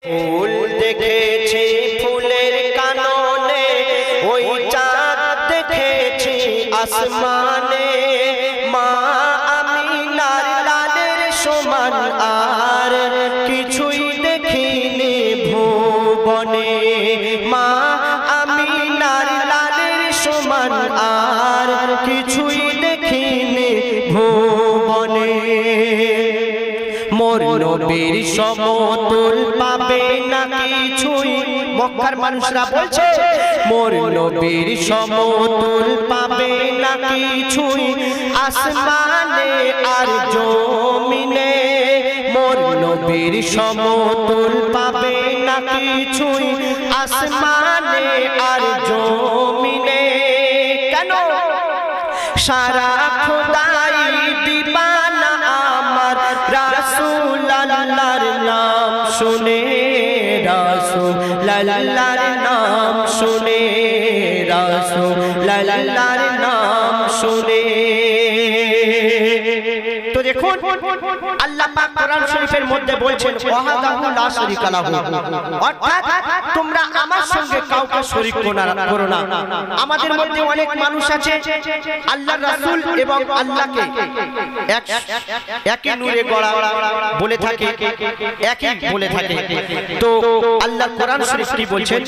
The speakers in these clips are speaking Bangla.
ফুল দেখেছি ফুলের কাননে, ওই চাঁদ দেখেছি আসমানে, মা আমিনার লালের সমান আর কিছুই দেখিনি ভুবনে, মা আমিনার লালের সমান আর কিছুই দেখিনি ভুবনে। মোর নবীর সমতুল পাবে না কিছুই, মক্কার মানুষরা বলছে মোর নবীর সমতুল পাবে না কিছুই, আসমানে আর জমিনে। মোর নবীর সমতুল পাবে না কিছুই, আসমানে আর জমিনে। কেন? সারা খোদাই দিবানা আমার রাসূল আল্লাহর নাম শুনে, রাসূল আল্লাহর নাম শুনে, রাসূল আল্লাহর নাম শুনে। তো দেখুন আল্লাহ পাক কোরআন শরীফের মধ্যে বলছেন ওয়াহদাহু লা শারীকা লাহু, অর্থাৎ তোমরা আমার সঙ্গে কাউকে শরীক করো না। আমাদের মধ্যে অনেক মানুষ আছে আল্লাহর রাসূল এবং আল্লাহকে একই নূরে গড়া বলে থাকে, একই বলে থাকে। তো আল্লাহ কোরআন শরীফ কি বলছেন?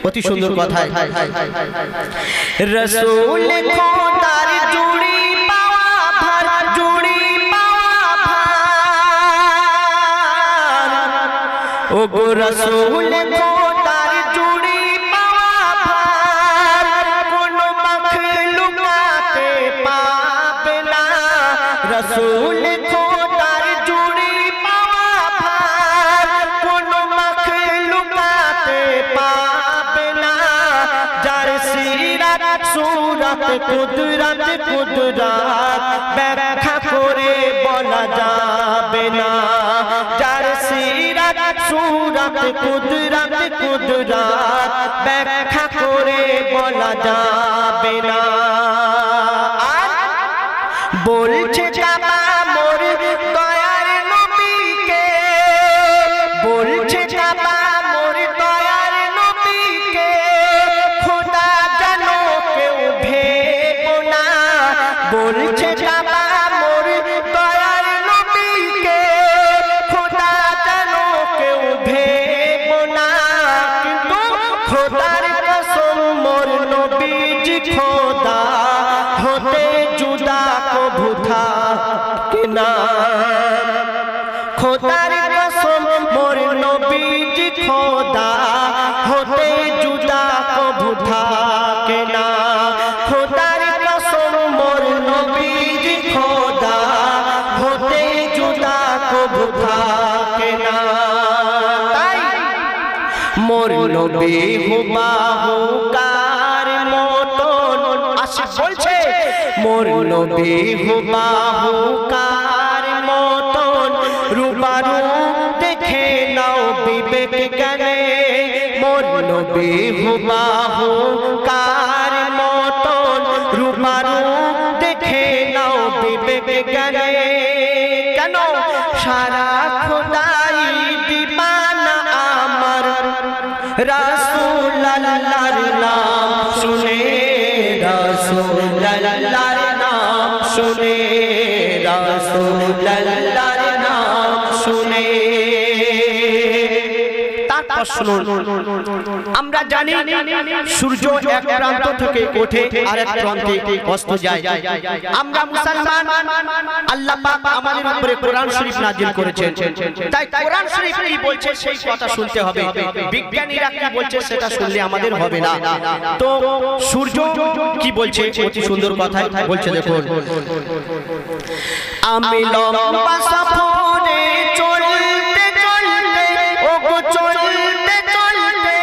অতি সুন্দর কথা, রাসূল খোদার জুড়ি ও গো রাসূল খোদার জুড়ি পাওয়া ভার, কোন মাখলুকাতে পাবে না। রাসূল খোদার জুড়ি পাওয়া ভার, কোন মাখলুকাতে পাবে না। যার সিরাত সুরাত কুদরত ব্যাখ্যা করে বলা যাবে না। যার সিরাত সুরাত কুদরত ব্যাখ্যা করে বলা যাবে না। আর বলছে কাবা মোর দয়ার নবীকে, বলছে কাবা মোর দয়ার নবীকে, খোদা জানো কেউ ভেবো না। বলছে কাবা মোর দয়ার নবীকে, খোদা জানো কেউ ভেবো না। কিন্তু খোদার কসম মোর নবীজি খোদা হতে জুদা কভু থাকে না। খোদার কসম মোর নবীজি খোদা হতে জুদা কভু থাকে না। খোদার কসম মোর নবীজি খোদা হতে জুদা কভু থাকে না। তাই মোর নবী হুবাহু কার মতন, আশিক বলছে মোর নবী হুবাহু কার মতন, রূপারূ দেখে নাও বিবেক জ্ঞানে। মোর নবী হুবাহু কার মতন, রূপারূ দেখে নাও বিবেক জ্ঞানে। কেন? সারা খোদাই দিবানা আমার রাসূল আল্লাহর নাম শুনে, রাসূল আল্লাহর নাম শুনে, রাসূল আল্লাহর নাম শুনে। তারপর শুনুন, আমরা জানি সূর্য এক প্রান্ত থেকে ওঠে আরেক প্রান্তে অস্ত যায়। আমরা মুসলমান, আল্লাহ পাক আমাদের উপরে কোরআন শরীফ নাযিল করেছেন। তাই কোরআন শরীফ কি বলছে সেই কথা শুনতে হবে, বিজ্ঞানীরা কি বলছে সেটা শুনলে আমাদের হবে না। তো সূর্য কি বলছে? অতি সুন্দর কথা বলছে, দেখুন। আমি লম্বা সফরে চলতে চলতে, ও গো চলতে চলতে,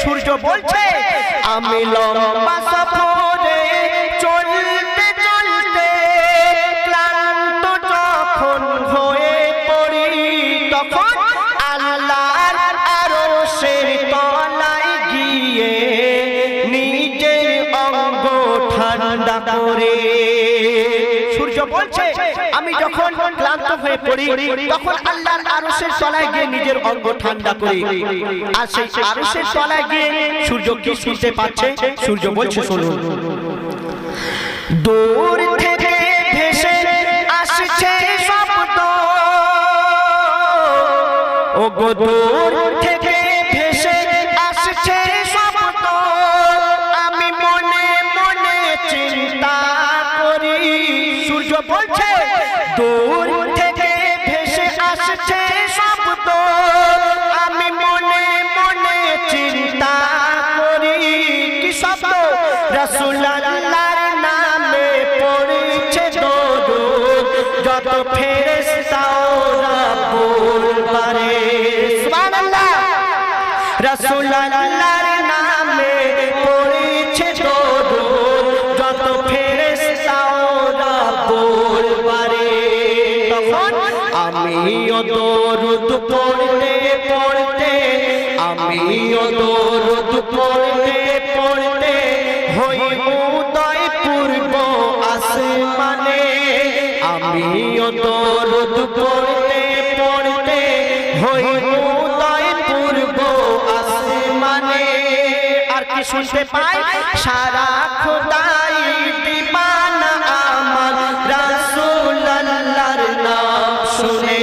সূর্য বলছে আমি লম্বা সফরে চলতে চলতে, ক্লান্ত যখন হয়ে পড়ি, তখন আল্লাহর আরশের তলায় গিয়ে নিজের অঙ্গ ঠান্ডা করে। সূর্য বলছে আমি যখন ক্লান্ত হয়ে হয়ে পড়ি, তখন আল্লাহর আরশের তলায় গিয়ে নিজের অঙ্গ ঠান্ডা করি। আর সেই আরশের তলায় গিয়ে সূর্য কি শুনতে পাচ্ছে? সূর্য বলছে শুনুন, দূর থেকে ভেসে আসছে শব্দ, ও গো দূর থেকে ভেসে আসছে শব্দ, আমি মনে মনে চিন্তা করি। সূর্য বলছে দূর থেকে ভেসে আসছে শব্দ, আমি মনে মনে চিন্তা করি। কি শব্দ? রাসূলুল্লাহর নামে পড়ছে দরুদ, যত ফেরেশতা ওরা বলবারে সুবহানাল্লাহ। রাসূলুল্লাহর নামে পড়ছে দরুদ, যত ফেরেশতা ওরা বলবারে। তখন আমিও দরুদ পড়তে পড়তে, আমিও দরুদ পড়তে পড়তে হই উদয় পূর্ব আসমানে। আমিও দরুদ পড়তে পড়তে হই উদয় পূর্ব আসমানে। আর কি শুনতে পাই? সারা খোদাই দিবানা আমার রাসূলুল্লাহর নাম শুনে,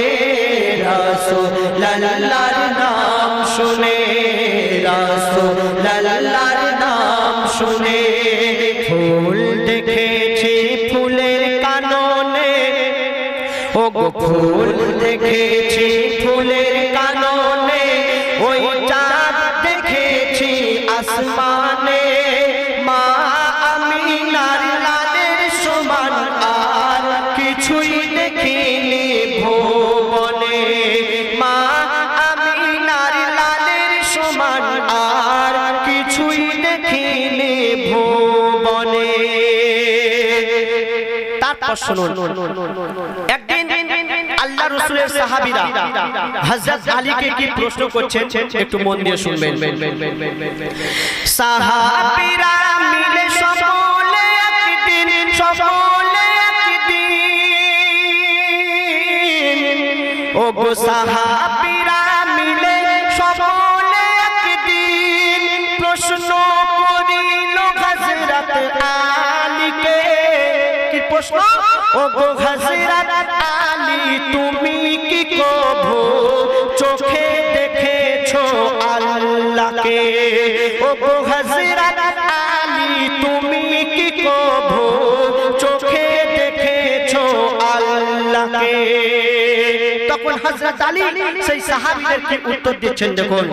রাসূলুল্লাহর নাম শুনে, রাসূলুল্লাহর নাম শুনে। ফুল দেখেছি ফুলের কাননে, ও গো ফুল দেখেছি ফুলের কাননে, ওই চাঁদ দেখেছি আসমানে। মা আমিনার লালের সমান আর কিছুই দেখিনি ভুবনে। মা আমিনার লালের সমান আর কিছুই দেখিনি ভুবনে। তারপর শুনুন, একদিন আল্লাহ রাসূলের সাহাবীরা হযরত আলীকে কি প্রশ্ন করছেন, একটু মন দিয়ে শুনবেন। সাহাবীরা মিলে সকলে একদিন, সকলে একদিন, ও গো সাহাবীরা মিলে সকলে একদিন প্রশ্ন করিল হযরত আলীকে। কি প্রশ্ন? ও গো হযরত আলী, তুমি কি কভু চোখে দেখেছো আল্লাহকে? ও গো হযরত আলী, তুমি কি কভু চোখে দেখেছো আল্লাহকে? তখন হযরত আলী সেই সাহাবীদেরকে উত্তর দিচ্ছেন, দেখুন।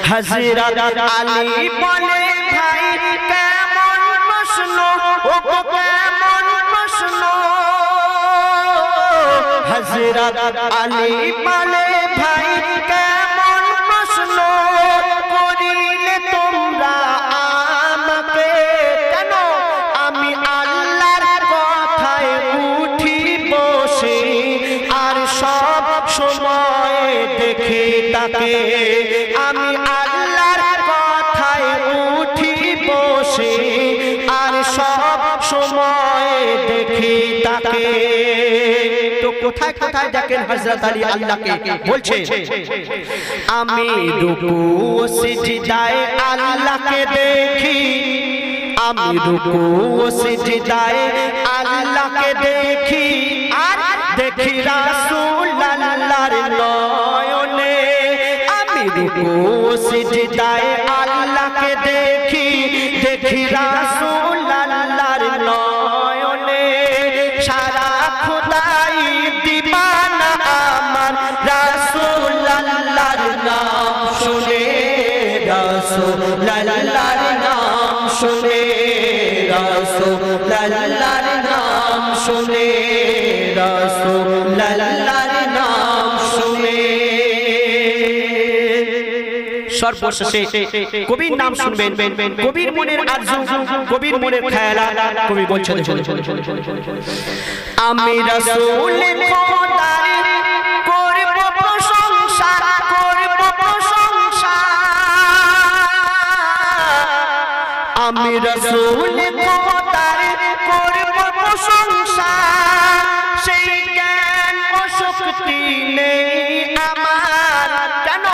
হযরত আলী বলে, ভাই কেমন প্রশ্ন, ও গো কেমন প্রশ্ন? হযরত আলী বলে, ভাই কেমন প্রশ্ন করিলে তোমরা আমাকে? কেন? আমি আল্লাহর কথায় উঠি বসে আর সব সময় দেখি তাকে। আমি আল্লাহর কথায় উঠি বসে আর সব সময় দেখি তাকে। তো কোথায় কোথায় দেখেন হযরত আলী আল্লাহকে? বলছে, আমি রুকু ও সিজদায় আল্লাহকে দেখি, আমি রুকু ও সিজদায় আল্লাহকে দেখি, আর দেখি রাসূলুল্লাহর নয়নে। আমি রুকু ও সিজদায় আল্লাহকে দেখি, দেখি রাসূলুল্লাহর নয়নে। সারা খোদাই দিবানা আমার রাসূলুল্লাহর নাম শুনে, রাসূলুল্লাহর নাম শুনে, রাসূলুল্লাহর নাম শুনে, রাসূলুল্লাহর নাম শুনে। সর্বশেষে কবির নাম শুনবেন, কবির মনের আরজু, কবির মনের খেয়াল। কবি বলছেন, আমি রাসূল খোদার করব প্রশংসা, করব প্রশংসা। আমি রাসূল খোদার করব প্রশংসা, সেই জ্ঞান ও শক্তি নেই আমার, কেন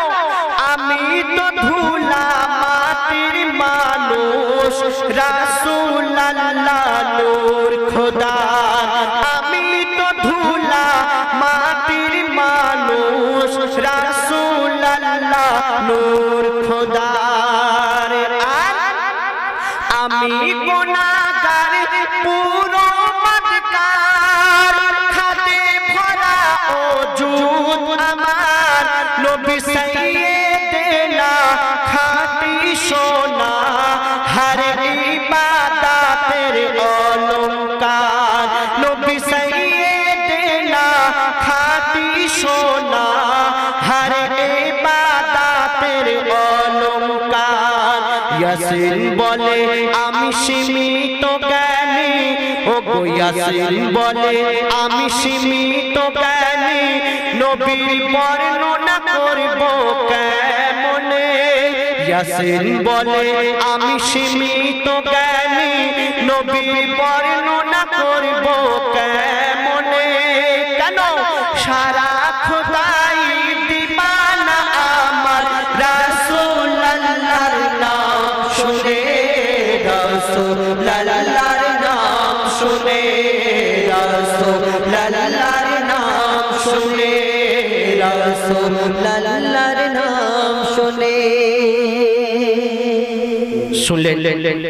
আমি তো ধুলা মাটির মানুষ, রাসূল আল্লাহ নূর খোদা। আমি তো ধুলা মাটির মানুষ, রাসূল আল্লাহ নূর খোদা। আমি গুনাহগার পুরো মতকার, খাদে ভরা ওজুদ আমার, নবী সাইয়েদেনা খাঁটি সোনা, হর ইবাদতের অলংকার। নবী সাইয়েদেনা খাঁটি সোনা, হর ইবাদতের অলংকার। ইয়াসিন বলে আমি সীমিত জ্ঞানী, ও গো ইয়াসিন বলে আমি সীমিত জ্ঞানী, নবীর বর্ণনা করব কেমনে। ইয়াসিন বলে আমি সীমিত জ্ঞানী, নবীর বর্ণনা করব কেমনে। কেন সারা খোদাই দিবানা আমার, রাসূল আল্লাহর নাম শুনে, রাসূল আল্লাহর নাম শুনে, রাসূল আল্লাহর নাম শুনে, রাসূল আল্লাহর নাম শুনে। শুনলেন?